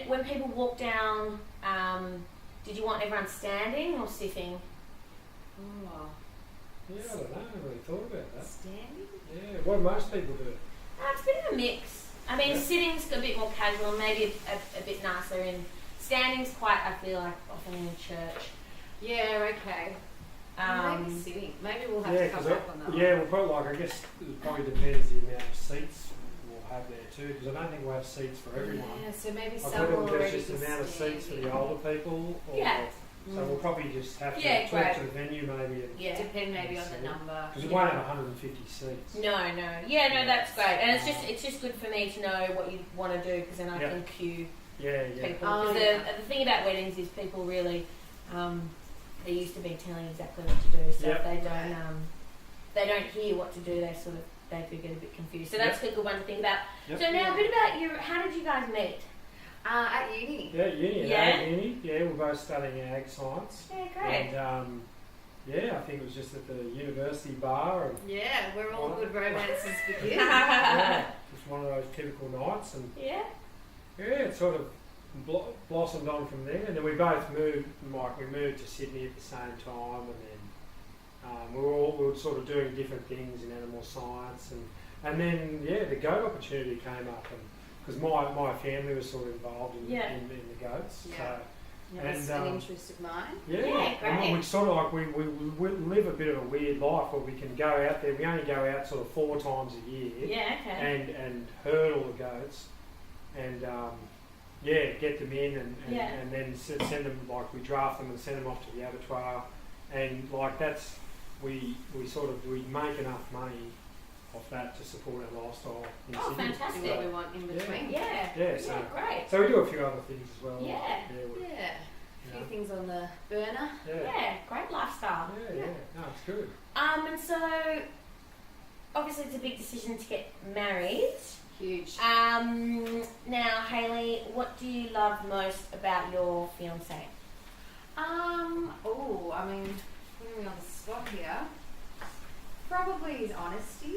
when people walk down, did you want everyone standing or sitting? Oh, Yeah, I don't know. I haven't really thought about that. standing? Yeah, what most people do. It's a bit of a mix. I mean, Yeah. sitting's a bit more casual, maybe a bit nicer, and standing's quite, I feel like, often in a church. Yeah, okay. Maybe sitting. Maybe we'll have Yeah, to come 'cause back on that one. yeah, we'll probably I guess it probably depends the amount of seats we'll have there too, because I don't think we'll have seats for everyone. Yeah, so maybe I some thought will it was already just be the amount of seats for the standing. older people, or Yeah. so we'll probably just have to Yeah, talk great. to the venue maybe, Yeah. Depend maybe on the See. number. because we won't have 150 seats. No. Yeah, no, that's great. And it's just good for me to know what you want to do, because then I Yeah. can cue Yeah, people. Oh, 'Cause yeah. the thing about weddings is people really, they're used to be telling exactly what to do. So Yep. if they don't hear what to do, they could get a bit confused. So that's a good one to think about. Yep. So now a bit about how did you guys meet? At uni. Yeah, uni. Yeah. At uni. Yeah, we're both studying ag science. Yeah, great. And yeah, I think it was just at the university bar, and Yeah, where all good romances begin. yeah, just one of those typical nights, and Yeah. yeah, it sort of blossomed on from there. And then we both moved. Mike, we moved to Sydney at the same time, and then we were sort of doing different things in animal science, and then yeah, the goat opportunity came up, and because my family was sort of involved in the goats, Yeah. so. That's And, an interest of mine. Yeah, and great. we sort of like we live a bit of a weird life where we can go out there. We only go out sort of 4 times a year, Yeah, okay. and herd all the goats, and yeah, get them in and then send them, like we draft them and send them off to the abattoir, and like that's we make enough money off that to support our lifestyle in Oh, Sydney. fantastic. See what we want in between. Yeah. Yeah, so Great. so we do a few other things as well. Yeah. we- Yeah. A you know, few things on the burner. Yeah, great lifestyle. yeah. No, it's good. And so obviously it's a big decision to get married. Huge. Now, Hayley, what do you love most about your fiance? I mean, putting me on the spot here. Probably his honesty,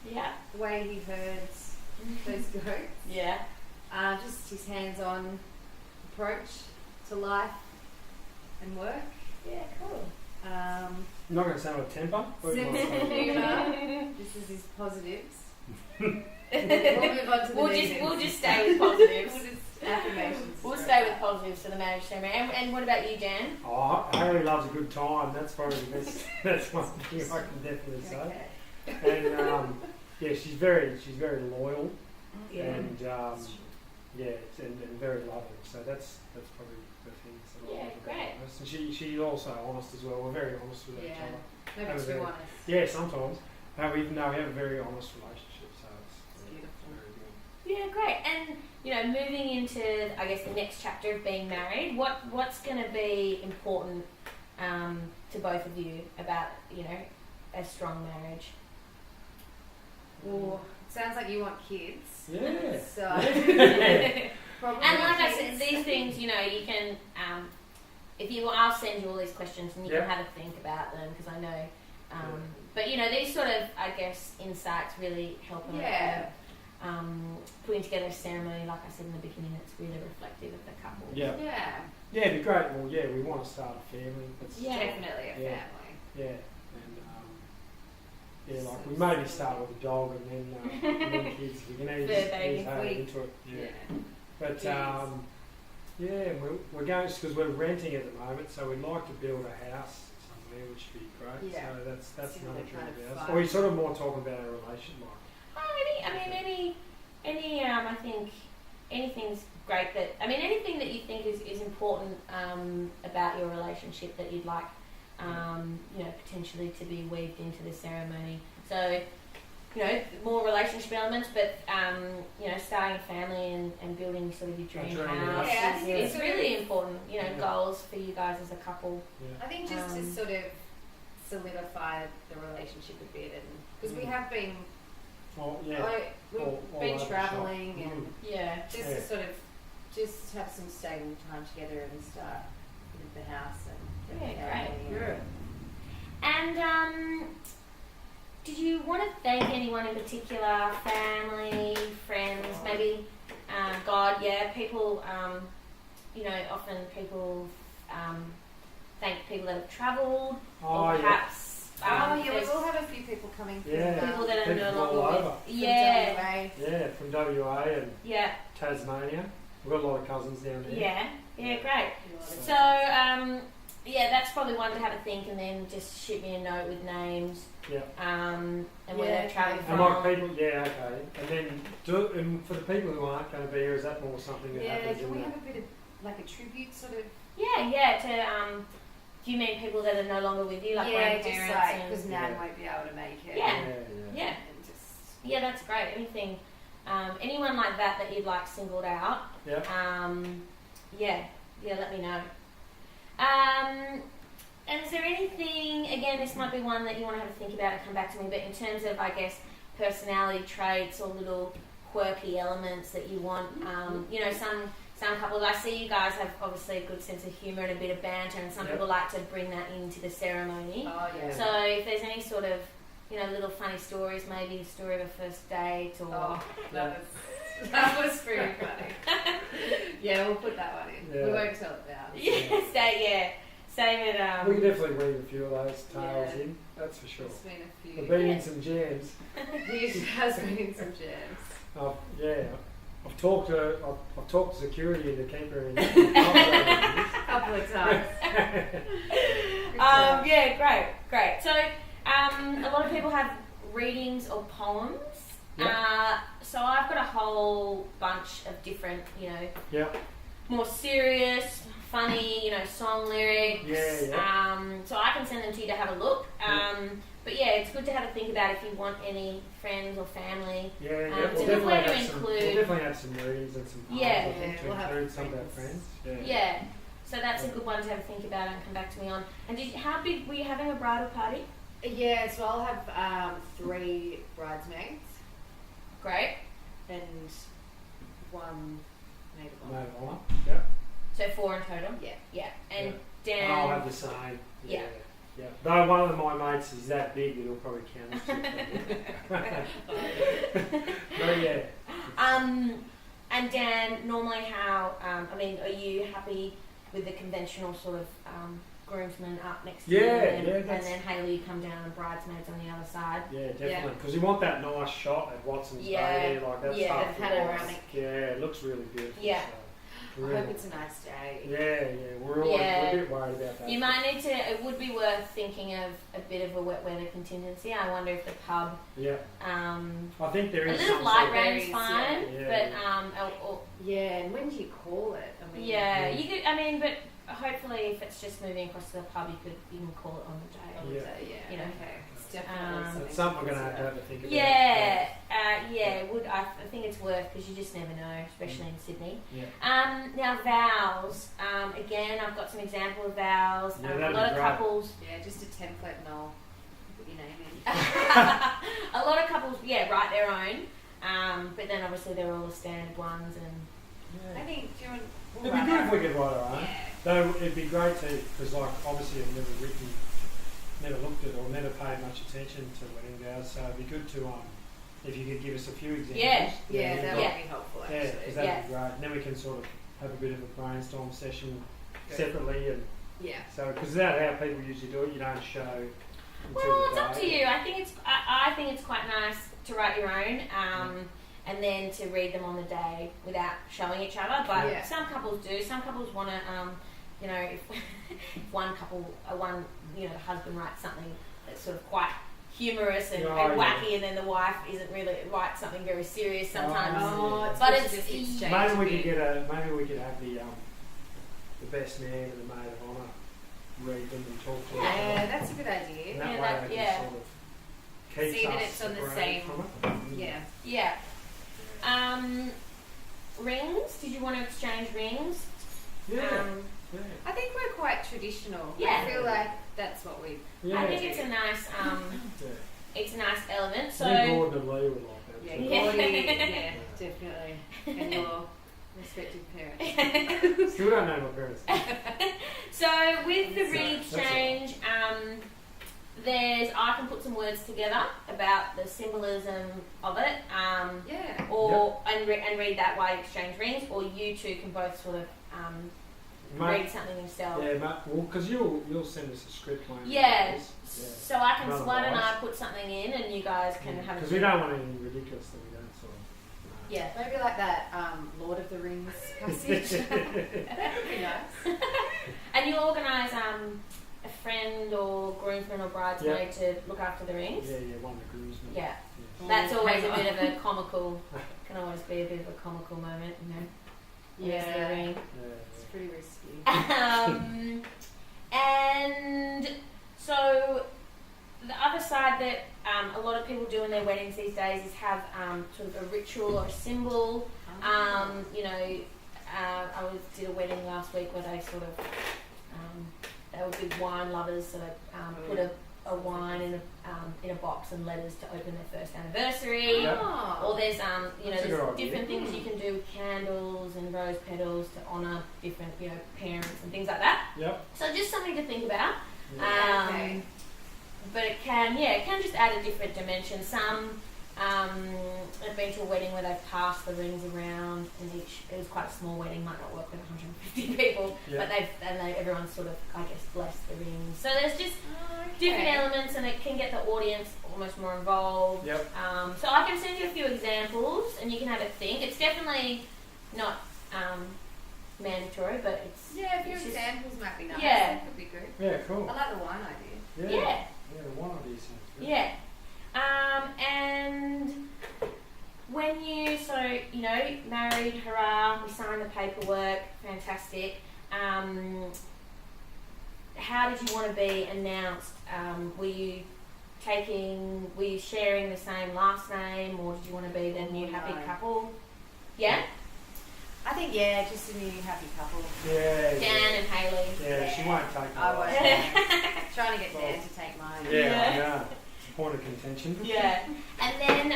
Yeah. the way he herds those goats. Yeah. Just his hands-on approach to life and work. Yeah, cool. Um, I'm not going to sound with temper. But sense of my- humour. This is his positives. We'll move on to the negatives. We'll just stay with positives. We'll just affirmations. We'll stay with positives for the marriage ceremony. And what about you, Dan? Oh, Hayley loves a good time. That's probably the best. That's one thing I can definitely say. Okay. And yeah, she's very loyal, Yeah. and yeah, and very loving. So that's probably the things that I Yeah, love about great. her most. And she's also honest as well. We're very honest with each Yeah. other. Maybe Have a too very- honest. Yeah, sometimes. Even though we have a very honest relationship, so it's Beautiful. very good. Yeah, great. And moving into, I guess, the next chapter of being married, what's going to be important to both of you about a strong marriage? Well, it sounds like you want kids. Yeah. So Yeah. probably And like I kids. said, these things, you can, I'll send you all these questions and you Yeah. can have a think about them, because I know, but these sort of, I guess, insights really help them. Yeah. Putting together a ceremony, like I said in the beginning, that's really reflective of the couple. Yeah. Yeah. Yeah, it'd be great. Well, yeah, we want to start a family. That's Yeah. Definitely a Yeah. family. Yeah, and yeah, like we maybe start with a dog and then kids. We can ease baby. hard We- into it. Yeah, Yeah. but Yes. yeah, we're going because we're renting at the moment, so we'd like to build a house somewhere, which would be great. Yeah. So that's Similar another dream kind of of ours. vibe. Or we sort of more talking about our relationship, like. I think anything's great anything that you think is important about your relationship that you'd like, potentially to be weaved into the ceremony. So, more relationship elements, but, starting a family and building sort of your dream dream house house. Yeah, I think is it's sort really of- important, Yeah. goals for you guys as a couple. Yeah. I think just to Um, sort of solidify the relationship a bit, and because we have been, Oh yeah. we've all been over the travelling shop. and Yeah. just Yeah. to sort of just have some stable time together and start with the house and Yeah, the great. family and- And did you want to thank anyone in particular, family, friends, maybe God, yeah, people, often people thank people that have travelled, Oh, or yeah. perhaps yeah, we there's will have a few people coming through. Yeah. people that are People no all longer over. with. Yeah, Yeah, from WA and yeah, Tasmania. We've got a lot of cousins down there. yeah, great. So, that's probably one to have a think, and then just shoot me a note with names. Yeah. And where Yeah, they're travelling okay. And from. like people, yeah, okay. And then and for the people who aren't going to be here, is that more something that Yeah, happens can in we the... have a bit of like a tribute sort of? Yeah. Do you mean people that are no longer with you, like yeah, grandparents? just like and, because Nan Yeah. won't be able to make it. Yeah. Yeah. And just yeah, that's great. Anything, anyone like that you'd like singled out. Yeah. Let me know. And is there anything? Again, this might be one that you want to have a think about and come back to me. But in terms of, I guess, personality traits or little quirky elements that you want, some couples, I see you guys have obviously a good sense of humour and a bit of banter, and some Yep. people like to bring that into the ceremony. oh yeah. So if there's any sort of, little funny stories, maybe a story of a first date or... Oh, that was pretty funny. Yeah, we'll put that one in. Yeah. We won't tell it now. Save it. We can definitely weave a few of those tales Yeah. in, that's for sure. It's been a few. We've been in some jams. He has been in some jams. I've talked to security to keep her in. A couple of times. Great. So, a lot of people have readings or poems. Yeah. So I've got a whole bunch of different, Yeah. more serious, funny, song lyrics. Yeah. So I can send them to you to have a look. But it's good to have a think about if you want any friends or family. Yeah, it's a good way to include- We'll definitely have some readings and some poems, Yeah. I think, Yeah, to we'll have include some of our friends. friends. Yeah. So that's a good one to have a think about and come back to me on. And how big were you having a bridal party? Yeah, so I'll have 3 bridesmaids Great. and 1 maid of No honour. honour. Yeah. So 4 in total. Yeah. Yeah. And And I'll have Dan. the same. Yeah. Yeah. Though one of my mates is that big, it'll probably count as 2. But yeah. And Dan. Normally, how? Are you happy with the conventional sort of groomsmen up next to you? And then Hayley, you come down and bridesmaids on the other side. Yeah, definitely. Because you want that nice shot at Watson's Yeah. Bay, like that Yeah, stuff. the panoramic. Yeah, it looks really beautiful. Yeah. So, I really. hope it's a nice day. Yeah, we're always we're a bit worried about that. You might need to. It would be worth thinking of a bit of a wet weather contingency. I wonder if the pub. Yeah, I think there A is little some light sort of- rain's berries, fine, yeah. but Yeah, and when do you call it? I mean, yeah, you could. But hopefully, if it's just moving across to the pub, you can call it on the day. on the Yeah. day, yeah. You know. Okay. It's definitely something. It's something we're to going to consider. have to think about. It would. I think it's worth because you just never know, especially in Sydney. Yeah. Now vows. Again, I've got some example of vows. Yeah, a that'd lot be of great. couples. Yeah, just a template and I'll put your name in. A lot of couples, write their own. But then obviously they're all the standard ones and. I think, do you want... It'd be good if we could write our own. Yeah. Though it'd be great too, because obviously I've never looked at or never paid much attention to wedding vows. So it'd be good to if you could give us a few examples. Yeah, that Yeah. would be helpful Yeah, actually. because that'd be great. And then we can sort of have a bit of a brainstorm session separately, and Yeah. so because that's how people usually do it. You don't show. Until Well, the it's up day. to you. I think it's quite nice to write your own, and then to read them on the day without showing each other. But Yeah. some couples do. Some couples want to, if one couple, the husband writes something that's sort of quite humorous and wacky, and then the wife isn't really writes something very serious sometimes. Oh, it's But good to it's- just exchange Maybe we a could bit. maybe we could have the best man and the maid of honour read them and talk to each other. Yeah, that's a good And idea. that Yeah, way that- they can yeah. sort of keep See that us it's on the separated same- from it. Yeah. Yeah. Rings. Did you want to exchange rings? Yeah. Um, I think we're quite traditional. Yeah. I feel like that's what we... Yeah. I think it's a nice, Yeah. it's a nice element. I So. think Gordon and Lee would like that. Yeah, too. Yeah. Gordy, yeah, definitely. And your respective parents. Still don't know my parents. So with the So, ring that's all. exchange, I can put some words together about the symbolism of it, Yeah. or and read that while you exchange rings, or you two can both sort of Mate, read something yourself. yeah, mate, well, because you'll send us a script, won't you? Yeah. Yeah. So I can, Run why don't I advice. put something in and you guys can have Because a we don't want anything ridiculous that we don't sort of. Yeah. Maybe like that Lord of the Rings passage. That would be nice. And you organise a friend or groomsman or bridesmaid to look after the rings? Yeah, one of the groomsmen. Yeah. Yeah. That's always a bit of a comical, can always be a bit of a comical moment, you know. There's the Yeah. ring. It's pretty risky. And so the other side that a lot of people do in their weddings these days is have sort of a ritual or a symbol. You know, did a wedding last week where they sort of they were big wine lovers, so they put a wine in a box and letters to open their first anniversary. Yep. Oh. Or there's you know, That's a there's good idea. different things you can do with candles and rose petals to honour different, you know, parents and things like that. Yep. So just something to think about. Yeah. Okay. But it can just add a different dimension. Some I've been to a wedding where they've passed the rings around, and it was quite a small wedding, might not work with 150 people, Yeah. but everyone's sort of, I guess, blessed the rings. So there's just Okay. different elements, and it can get the audience almost more involved. Yep. So I can send you a few examples, and you can have a think. It's definitely not mandatory, but it's Yeah, a few it's just- examples might be nice. Yeah. That could be good. Yeah, cool. I like the wine idea. Yeah. yeah. Yeah, the one idea sounds good. Yeah. And when you, you know, married, hurrah, we signed the paperwork, fantastic. How did you want to be announced? Were you sharing the same last name, or did you want to be the new happy No. couple? Yeah? I think, just a new happy couple. Yeah. Dan and Hayley. Yeah, she won't take my I won't. life. Trying to get Dan to take mine. Yeah, Yeah. I know. It's a point of contention. Yeah. And then,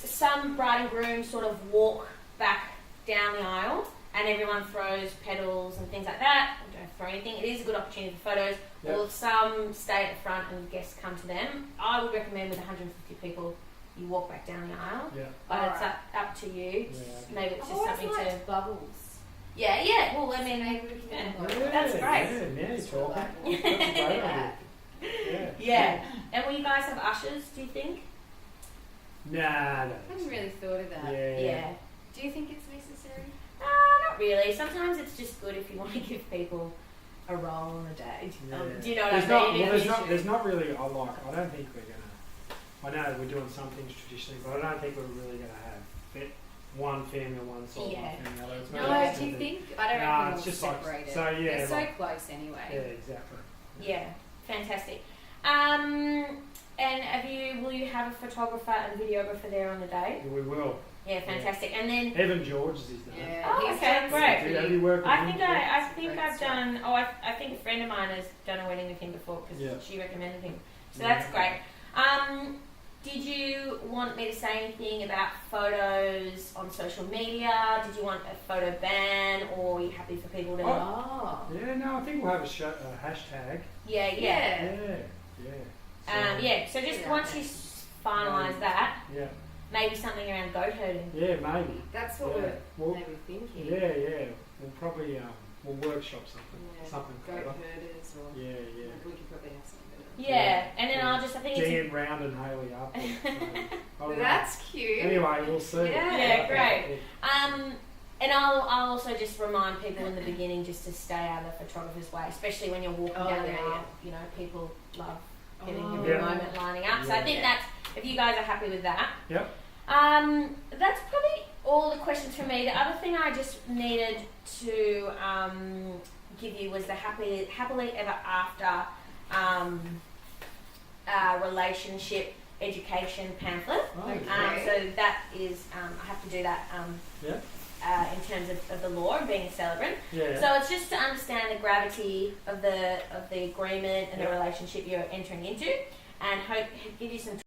some bride and groom sort of walk back down the aisle, and everyone throws petals and things like that. Don't throw anything. It is a good opportunity for photos. Yep. Or some stay at the front and guests come to them. I would recommend with 150 people, you walk back down the aisle. Yeah. But it's Alright. up to you. Yeah. Maybe it's I've just always something to. liked bubbles. Yeah. Well, I So mean, maybe we can yeah. have one. Yeah, That's great. Yeah, now you're talking. That's a great idea. Yeah. yeah. And will you guys have ushers? Do you think? Nah, I hadn't really thought of that. Yeah. Do you think it's necessary? Not really. Sometimes it's just good if you want to give people a role on the day. Yeah. Do you know what There's I not, mean? well, If you- there's not really, I don't think we're going to, I know we're doing some things traditionally, but I don't think we're really going to have one family on one side, Yeah. one family on the other. It's No, maybe just do you gonna be- think? I don't Nah, reckon it's we'll just like, separate it. so yeah, They're so like, close yeah, anyway. exactly. Yeah, fantastic. And will you have a photographer and videographer there on the day? Yeah, we will. Yeah, fantastic. And then Evan George is his name. Yeah. Oh, he's okay, done great. some Have you worked with I him think before? I think Great I've stuff. done. Oh, I think a friend of mine has done a wedding with him before because Yeah. she recommended him. So Yeah. that's great. Did you want me to say anything about photos on social media? Did you want a photo ban, or are you happy for people to? Oh. Yeah, no, I think we'll have a hashtag. Yeah. Yeah. Yeah. So just Yeah. once you finalise that, Yeah, maybe something around goat herding. yeah, maybe. That's what Yeah. we're Well, maybe thinking. yeah. We'll probably we'll workshop something, Yeah. something Goat clever. herders or Yeah. we could probably have something better. Yeah, and then Yeah. I think it's Dan Round and Haley up. I don't know. That's cute. Anyway, we'll see. Yeah, great. And I'll also just remind people in the beginning just to stay out of the photographer's way, especially when you're walking Oh, down the yeah, aisle. You know, people love getting Oh. a good Yeah. moment lining up. So I Yeah. think that's, if you guys are happy with that. Yep. That's probably all the questions from me. The other thing I just needed to give you was the happily ever after relationship education pamphlet. Oh, Okay. So that is, I have to do that Yeah. in terms of the law and being a celebrant. Yeah. So it's just to understand the gravity of the agreement and Yeah. the relationship you're entering into, and hope give you some